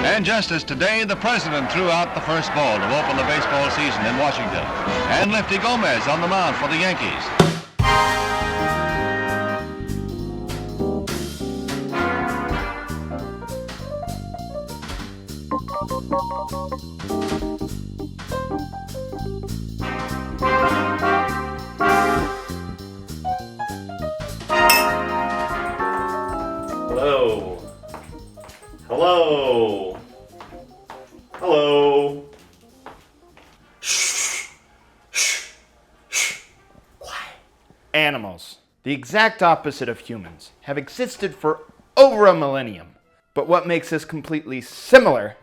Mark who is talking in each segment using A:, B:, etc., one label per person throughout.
A: And just as today, the president threw out the first ball to open the baseball season in Washington. And Lefty Gomez on the mound for the Yankees.
B: Hello. Hello. Hello. Shh. Shh. Shh. Quiet.
C: Animals, the exact opposite of humans, have existed for over a millennium. But what makes us completely similar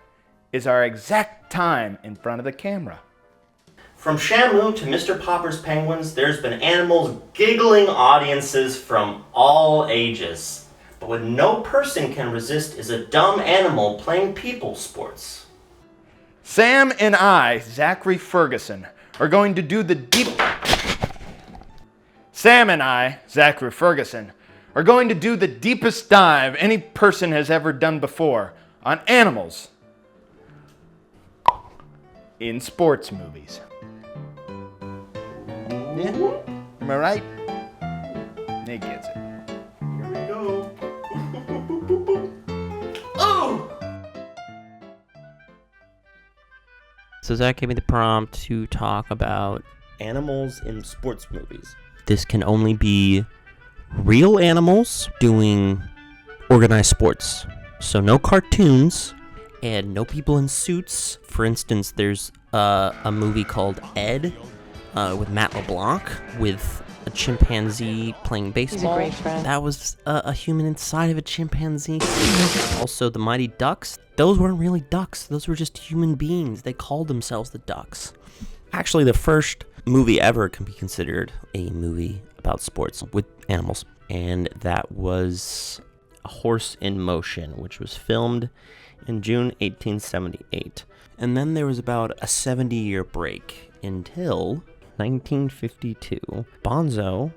C: is our exact time in front of the camera.
B: From Shamu to Mr. Popper's Penguins, there's been animals giggling audiences from all ages. But what no person can resist is a dumb animal playing people sports.
C: Sam and I, Zachary Ferguson, are going to do the deepest dive any person has ever done before on animals in sports movies. Yeah? Am I right? Nick gets it.
B: Here we go. Oh!
D: So Zach gave me the prompt to talk about
B: Animals in sports movies.
D: this can only be real animals doing organized sports. So no cartoons and no people in suits. For instance, there's a movie called Ed with Matt LeBlanc with a chimpanzee playing baseball.
E: He's a great friend.
D: That was a human inside of a chimpanzee. Also, the Mighty Ducks. Those weren't really ducks. Those were just human beings. They called themselves the Ducks. Actually, the first movie ever can be considered a movie about sports with animals. And that was A Horse in Motion, which was filmed in June 1878. And then there was about a 70-year break until 1952. Bonzo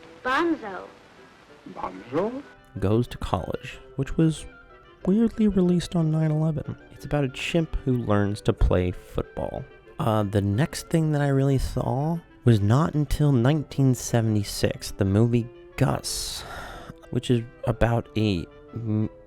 D: Goes to College, which was weirdly released on 9/11. It's about a chimp who learns to play football. The next thing that I really saw was not until 1976, the movie Gus, which is about a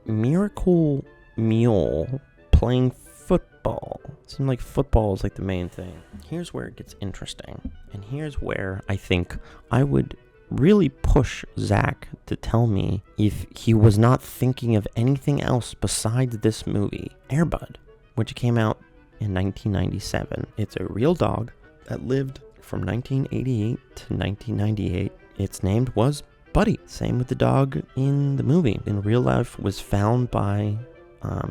D: miracle mule playing football. It seemed like football is like the main thing. Here's where it gets interesting, and here's where I think I would really push Zach to tell me if he was not thinking of anything else besides this movie, Air Bud, which came out in 1997. It's a real dog that lived from 1988 to 1998. Its name was Buddy. Same with the dog in the movie. In real life, was found by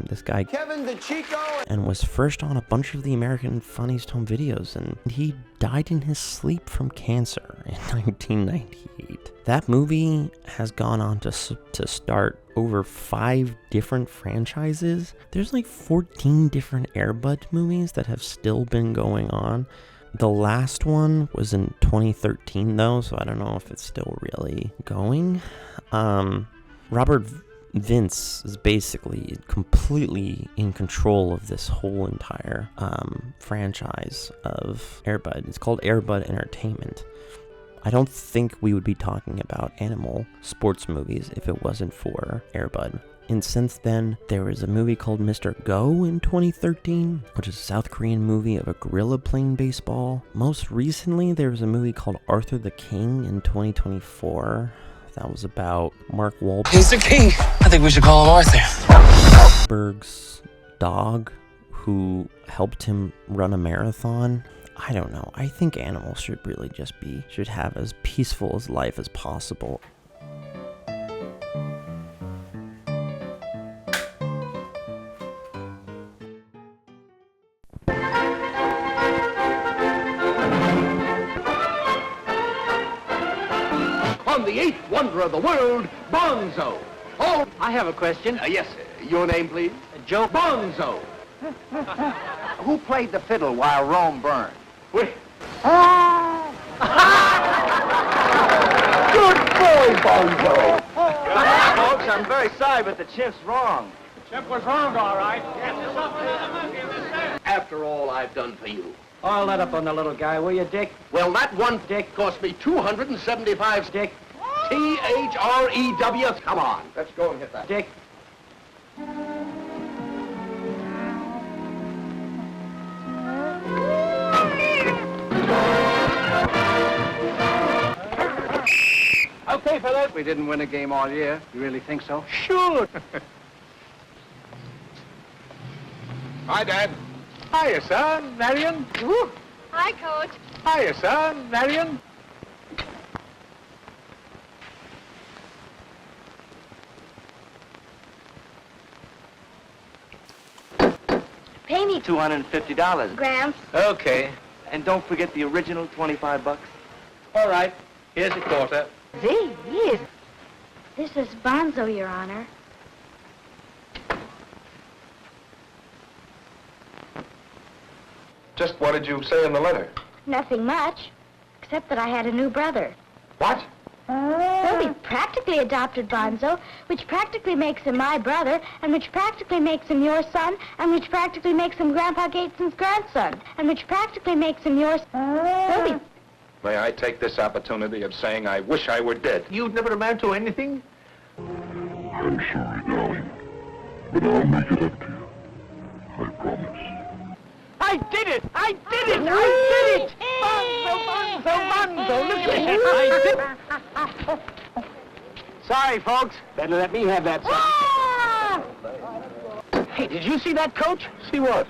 D: this guy
C: Kevin the Chico,
D: and was first on a bunch of the American Funniest Home Videos, and he died in his sleep from cancer in 1998. That movie has gone on to start over 5 different franchises. There's like 14 different Air Bud movies that have still been going on. The last one was in 2013 though, so I don't know if it's still really going. Robert Vince is basically completely in control of this whole entire franchise of Air Bud. It's called Air Bud Entertainment. I don't think we would be talking about animal sports movies if it wasn't for Air Bud. And since then, there was a movie called Mr. Go in 2013, which is a South Korean movie of a gorilla playing baseball. Most recently, there was a movie called Arthur the King in 2024. That was about Mark Wahlberg.
F: He's the king. I think we should call him Arthur.
D: Wahlberg's dog who helped him run a marathon. I don't know. I think animals should really should have as peaceful as life as possible.
G: On the 8th wonder of the world, Bonzo. Oh,
H: I have a question.
G: yes, sir. Your name, please?
H: Joe
G: Bonzo.
H: Who played the fiddle while Rome burned?
G: Wait.
H: Good boy, Bonzo. Folks, I'm very sorry, but the chimp's wrong.
G: Chip was wrong, all right. Yes, After all I've done for you.
H: Oh, let up on the little guy, will you, Dick?
G: Well, that one Dick cost me 275
H: Dick.
G: T-H-R-E-W. Come on, let's go and hit that.
H: Dick.
G: Okay, fellas.
H: We didn't win a game all year. You really think so?
G: Sure. Hi, Dad. Hiya, son. Marion. Woo.
E: Hi, Coach.
G: Hiya, son. Marion.
E: Pay me,
H: $250.
E: Gramps.
H: Okay. And don't forget the original $25.
G: All right. Here's a quarter.
E: Gee, this is Bonzo, Your Honor.
G: Just what did you say in the letter?
E: Nothing much, except that I had a new brother.
G: What?
E: Well, we practically adopted Bonzo, which practically makes him my brother, and which practically makes him your son, and which practically makes him Grandpa Gateson's grandson, and which practically makes him yours. Well, we...
G: May I take this opportunity of saying I wish I were dead? You'd never amount to anything?
I: I'm sorry, darling, but I'll make it up to you. I promise.
G: I did it! I did it! I did it! Bonzo, Bonzo, Bonzo! Listen, I did.
H: Sorry, folks. Better let me have that.
G: Hey, did you see that, Coach? See what?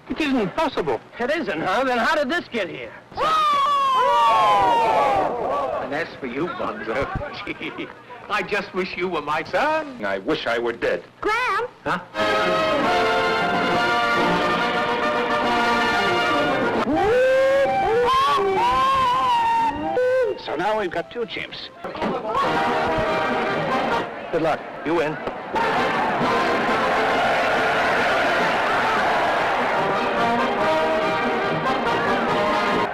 G: It isn't possible.
H: It isn't, huh? Then how did this get here?
G: And as for you, Bonzo, gee, I just wish you were my son. I wish I were dead.
E: Gramps?
G: Huh?
H: So now we've got two chimps.
G: Good luck. You win.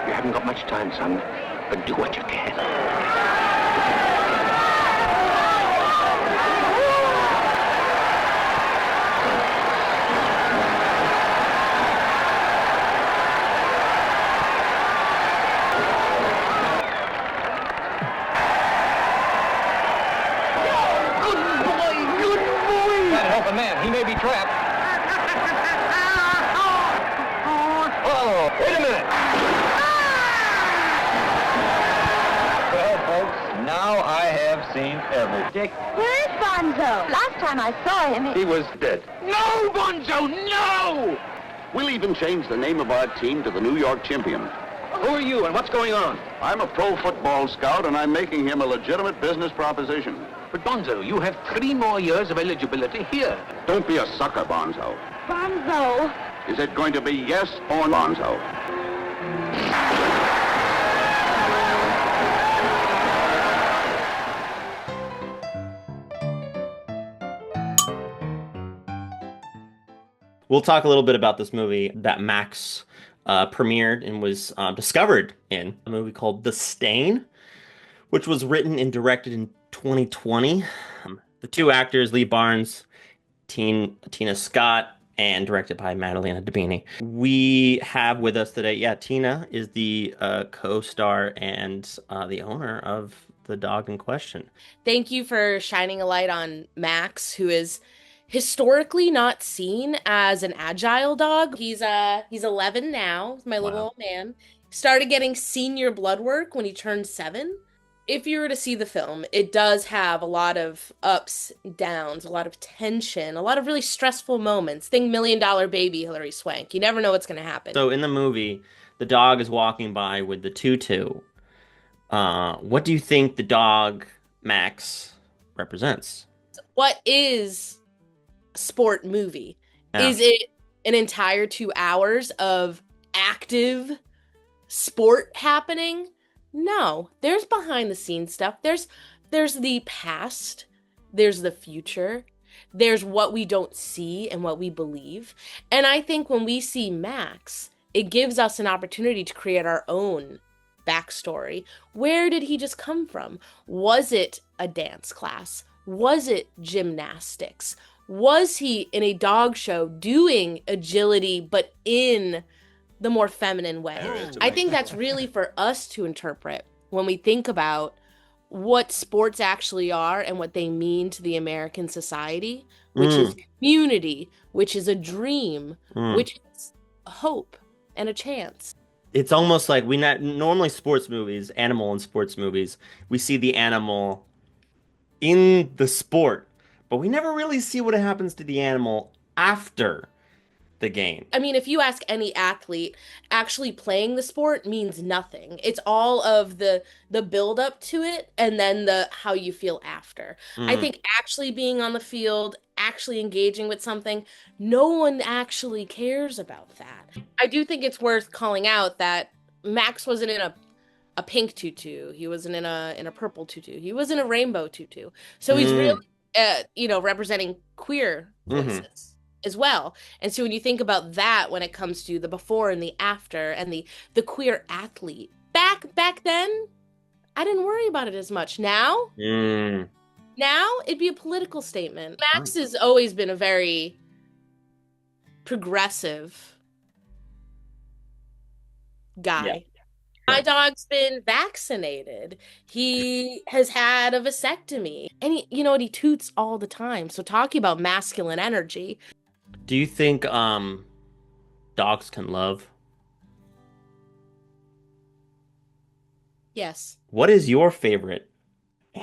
H: You haven't got much time, son, but do what you can.
G: Man, he may be trapped. Oh, wait a minute. Well, folks, now I have seen everything.
H: Dick.
E: Where is Bonzo? Last time I saw him,
G: He was dead.
H: No, Bonzo, no!
I: We'll even change the name of our team to the New York Champion.
G: Who are you and what's going on?
I: I'm a pro football scout, and I'm making him a legitimate business proposition.
G: But Bonzo, you have 3 more years of eligibility here.
I: Don't be a sucker, Bonzo.
E: Bonzo.
I: Is it going to be yes or Bonzo?
D: We'll talk a little bit about this movie that Max premiered and was discovered in a movie called The Stain, which was written and directed in 2020. The two actors, Lee Barnes, Tina Scott, and directed by Madalena Debini. We have with us today, Tina is the co-star and the owner of the dog in question.
J: Thank you for shining a light on Max, who is historically not seen as an agile dog. He's 11 now, my little old man. Started getting senior blood work when he turned 7. If you were to see the film, it does have a lot of ups, downs, a lot of tension, a lot of really stressful moments. Think $1 Million Baby Hilary Swank. You never know what's going to happen.
D: So in the movie, the dog is walking by with the tutu. What do you think the dog, Max, represents?
J: What is a sport movie?
D: Yeah.
J: Is it an entire 2 hours of active sport happening? No, there's behind the scenes stuff. There's the past, there's the future, there's what we don't see and what we believe. And I think when we see Max, it gives us an opportunity to create our own backstory. Where did he just come from? Was it a dance class? Was it gymnastics? Was he in a dog show doing agility, but in the more feminine way? I think that's really for us to interpret when we think about what sports actually are and what they mean to the American society, which is community, which is a dream, which is a hope and a chance.
B: It's almost like normally sports movies, animal and sports movies, we see the animal in the sport, but we never really see what happens to the animal after the game.
J: I mean, if you ask any athlete, actually playing the sport means nothing. It's all of the build up to it and then the how you feel after. I think actually being on the field, actually engaging with something, no one actually cares about that. I do think it's worth calling out that Max wasn't in a pink tutu. He wasn't in a purple tutu. He was in a rainbow tutu. So he's really representing queer voices as well. And so when you think about that, when it comes to the before and the after and the queer athlete, back then, I didn't worry about it as much. Now it'd be a political statement. Max has always been a very progressive guy. Yeah. My dog's been vaccinated. He has had a vasectomy. And he toots all the time. So talking about masculine energy.
B: Do you think dogs can love?
J: Yes.
B: What is your favorite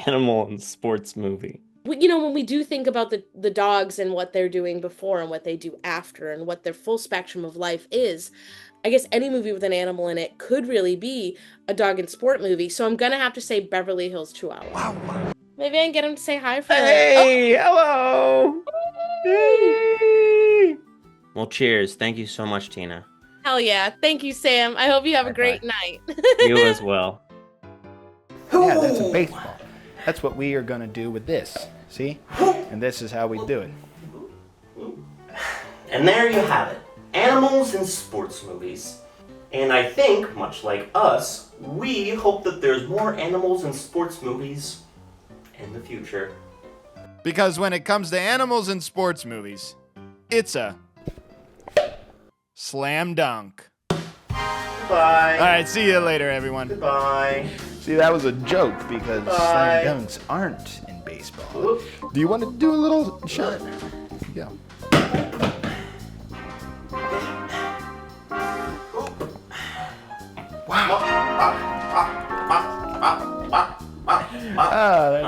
B: animal and sports movie?
J: When we do think about the dogs and what they're doing before and what they do after and what their full spectrum of life is, I guess any movie with an animal in it could really be a dog and sport movie. So I'm going to have to say Beverly Hills Chihuahua. Wow. Maybe I can get him to say hi for
B: Hey, hello. Hey. Well, cheers. Thank you so much, Tina.
J: Hell yeah. Thank you, Sam. I hope you have a great night.
B: You as well.
C: Yeah, that's a baseball. That's what we are going to do with this. See? And this is how we do it.
B: And there you have it. Animals in sports movies. And I think, much like us, we hope that there's more animals in sports movies in the future.
C: Because when it comes to animals in sports movies, it's a slam dunk.
B: Goodbye.
C: All right, see you later, everyone.
B: Goodbye.
C: See, that was a joke because slam dunks aren't in baseball. Do you want to do a little shot? Yeah. Wow. Ah,